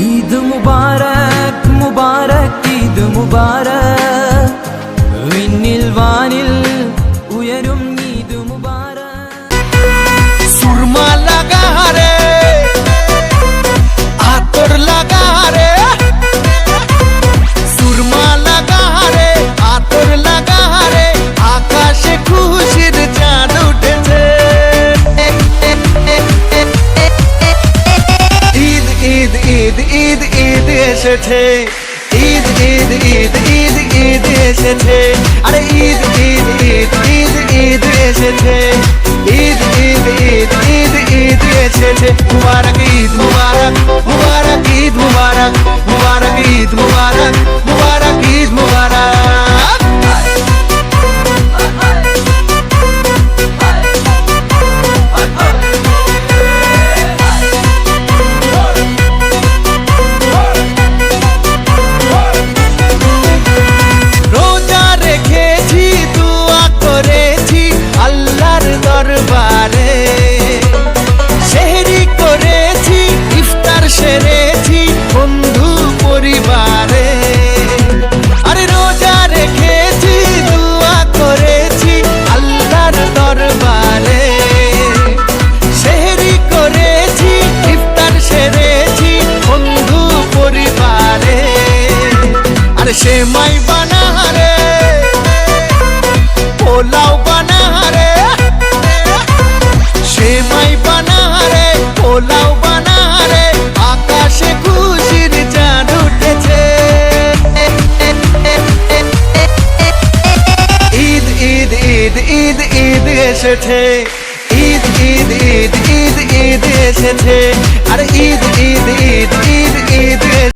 ঈদ മുബാരക് മുബാരക് ഈദ് മുബാരക് വിണ്ണിൽ വാനിൽ ഉയരും ഈദ് മുബാരക് সুরমা লাগা রে আতর লাগা রে সুরমা লাগা রে আতর লাগা রে আকাশে খুশির চাঁদ উঠেছে ঈদ ঈদ ঈদ ঈদ ঈদ এসেছে ঈদ ঈদ ঈদ ঈদ ঈদ এসেছে আরে ঈদ ঈদ ঈদ ঈদ ঈদ এসেছে ঈদ ঈদ ঈদ ঈদ ঈদ এসেছে মুবারক ঈদ মুবারক মুবারক ঈদ মুবারক মুবারক ঈদ মুবারক মুবারক ঈদ মুবারক দরবারে সেহরি করেছি ইফতার সেরেছি বন্ধু পরিবারে আরে রোজা রেখেছি দোয়া করেছি আল্লাহর দরবারে সেহরি করেছি ইফতার সেরেছি বন্ধু পরিবারে আরে সেমাই বানারে পোলাও বানারে সেমাই বানারে পোলাও বানারে আকাশে খুশির চাঁদ উঠেছে ঈদ ঈদ ঈদ ঈদ ঈদ এসেছে ঈদ ঈদ ঈদ ঈদ ঈদ এসেছে আর ঈদ ঈদ ঈদ ঈদ